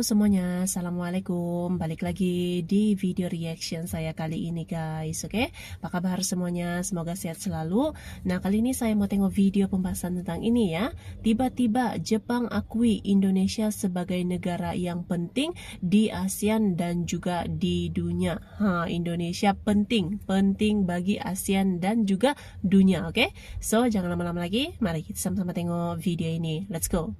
semuanya, Assalamualaikum. Balik lagi di video reaction saya kali ini guys. Oke, apa kabar semuanya? Semoga sehat selalu. Nah, kali ini saya mau tengok video pembahasan tentang ini ya. Tiba-tiba Jepang akui Indonesia sebagai negara yang penting di ASEAN dan juga di dunia. Indonesia penting bagi ASEAN dan juga dunia. Oke, so jangan lama-lama lagi. Mari kita sama-sama tengok video ini. Let's go.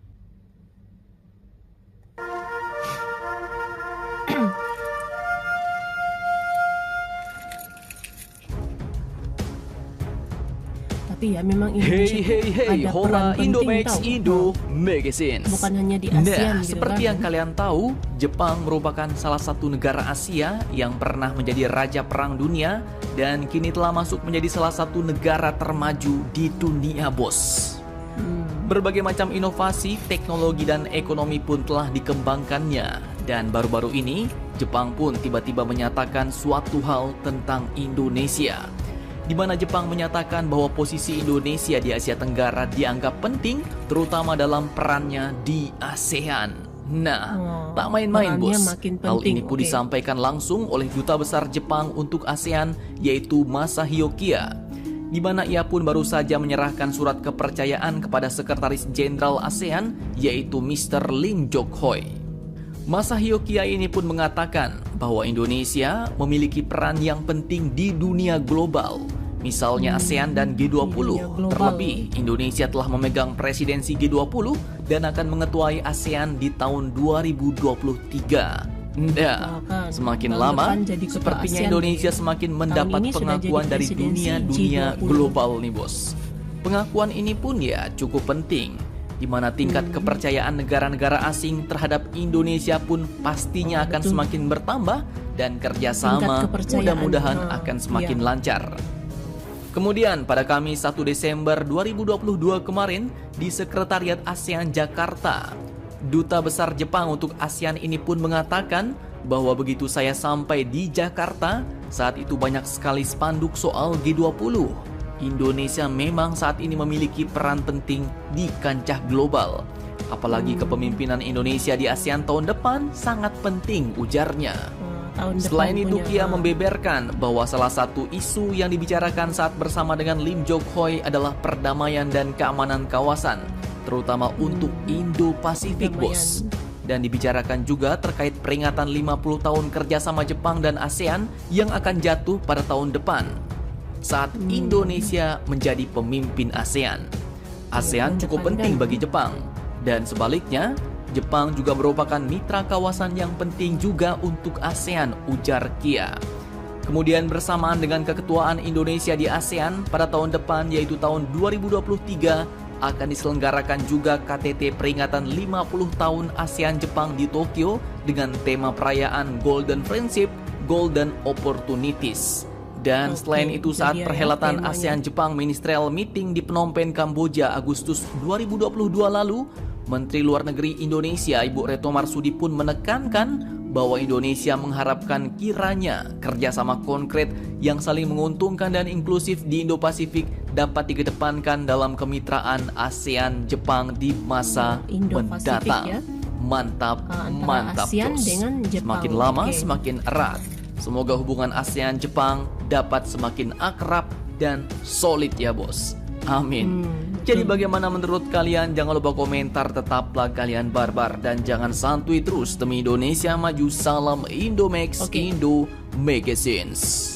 Tapi ya memang Indonesia ada hola peran Indomax penting Indo Magazines. Bukan hanya di ASEAN gitu seperti kan. yang kalian tahu, Jepang merupakan salah satu negara Asia yang pernah menjadi raja perang dunia dan kini telah masuk menjadi salah satu negara termaju di dunia, bos. Berbagai macam inovasi, teknologi dan ekonomi pun telah dikembangkannya. Dan baru-baru ini, Jepang pun tiba-tiba menyatakan suatu hal tentang Indonesia, di mana Jepang menyatakan bahwa posisi Indonesia di Asia Tenggara dianggap penting, terutama dalam perannya di ASEAN. Nah, tak main-main bos. Hal ini pun disampaikan langsung oleh Duta Besar Jepang untuk ASEAN, yaitu Masahiro Kiya, di mana ia pun baru saja menyerahkan surat kepercayaan kepada Sekretaris Jenderal ASEAN, yaitu Mr. Lim Jokhoi. Masahiro Kiya ini pun mengatakan bahwa Indonesia memiliki peran yang penting di dunia global, misalnya ASEAN dan G20. Terlebih, Indonesia telah memegang presidensi G20 dan akan mengetuai ASEAN di tahun 2023. Nah, semakin lama, sepertinya Indonesia semakin mendapat pengakuan dari dunia global nih bos. Pengakuan ini pun ya cukup penting, di mana tingkat kepercayaan negara-negara asing terhadap Indonesia pun pastinya akan semakin bertambah dan kerjasama mudah-mudahan akan semakin lancar. Kemudian pada Kamis 1 Desember 2022 kemarin di Sekretariat ASEAN Jakarta, Duta Besar Jepang untuk ASEAN ini pun mengatakan bahwa begitu saya sampai di Jakarta, saat itu banyak sekali spanduk soal G20. Indonesia memang saat ini memiliki peran penting di kancah global. Apalagi kepemimpinan Indonesia di ASEAN tahun depan sangat penting, ujarnya. Selain itu, Kiya membeberkan bahwa salah satu isu yang dibicarakan saat bersama dengan Lim Jokhoi adalah perdamaian dan keamanan kawasan, terutama untuk Indo-Pasifik, bos. Dan dibicarakan juga terkait peringatan 50 tahun kerjasama Jepang dan ASEAN yang akan jatuh pada tahun depan saat Indonesia menjadi pemimpin ASEAN. ASEAN cukup penting bagi Jepang, dan sebaliknya, Jepang juga merupakan mitra kawasan yang penting juga untuk ASEAN, ujar Kiya. Kemudian bersamaan dengan keketuaan Indonesia di ASEAN pada tahun depan, yaitu tahun 2023, akan diselenggarakan juga KTT peringatan 50 tahun ASEAN Jepang di Tokyo dengan tema perayaan Golden Friendship, Golden Opportunities. Dan selain itu, saat perhelatan ASEAN Jepang Ministerial Meeting di Phnom Penh, Kamboja Agustus 2022 lalu, Menteri Luar Negeri Indonesia Ibu Retno Marsudi pun menekankan bahwa Indonesia mengharapkan kiranya kerjasama konkret yang saling menguntungkan dan inklusif di Indo-Pasifik dapat dikedepankan dalam kemitraan ASEAN Jepang di masa mendatang. Ya? Mantap, mantap bos. Semakin lama semakin erat. Semoga hubungan ASEAN Jepang dapat semakin akrab dan solid ya bos. Amin. Jadi bagaimana menurut kalian? Jangan lupa komentar, tetaplah kalian barbar dan jangan santuy terus demi Indonesia maju. Salam Indomax Indo Magazines.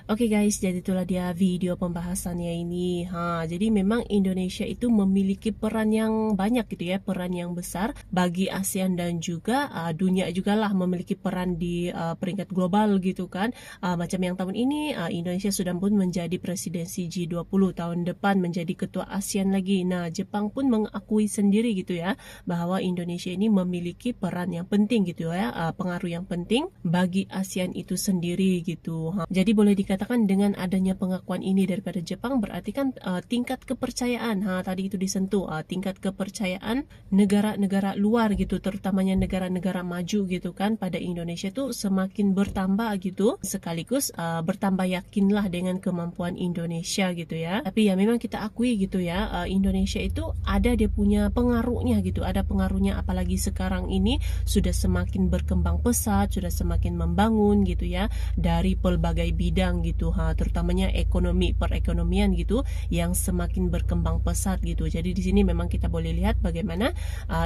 Oke guys, jadi itulah dia video pembahasannya ini. Jadi memang Indonesia itu memiliki peran yang banyak gitu ya, peran yang besar bagi ASEAN dan juga dunia juga lah, memiliki peran di peringkat global gitu kan. Macam yang tahun ini Indonesia sudah pun menjadi presidensi G20, tahun depan menjadi ketua ASEAN lagi. Nah, Jepang pun mengakui sendiri gitu ya bahwa Indonesia ini memiliki peran yang penting gitu ya, pengaruh yang penting bagi ASEAN itu sendiri gitu. Jadi boleh dikatakan dikatakan dengan adanya pengakuan ini daripada Jepang berarti kan tingkat kepercayaan tadi itu disentuh, tingkat kepercayaan negara-negara luar gitu, terutamanya negara-negara maju gitu kan pada Indonesia tuh semakin bertambah gitu, sekaligus bertambah yakinlah dengan kemampuan Indonesia gitu ya. Tapi ya memang kita akui gitu ya, Indonesia itu ada dia punya pengaruhnya gitu, ada pengaruhnya, apalagi sekarang ini sudah semakin berkembang pesat, sudah semakin membangun gitu ya dari pelbagai bidang gitu, terutamanya ekonomi, perekonomian gitu yang semakin berkembang pesat gitu. Jadi di sini memang kita boleh lihat bagaimana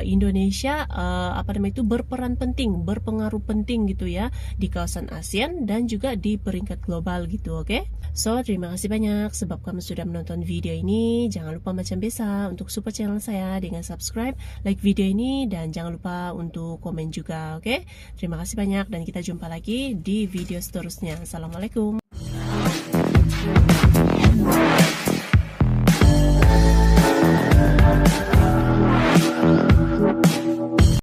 Indonesia itu berperan penting, berpengaruh penting gitu ya di kawasan ASEAN dan juga di peringkat global gitu, oke? So, terima kasih banyak sebab kamu sudah menonton video ini. Jangan lupa macam biasa untuk support channel saya dengan subscribe, like video ini, dan jangan lupa untuk komen juga, oke? Terima kasih banyak dan kita jumpa lagi di video seterusnya. Assalamualaikum.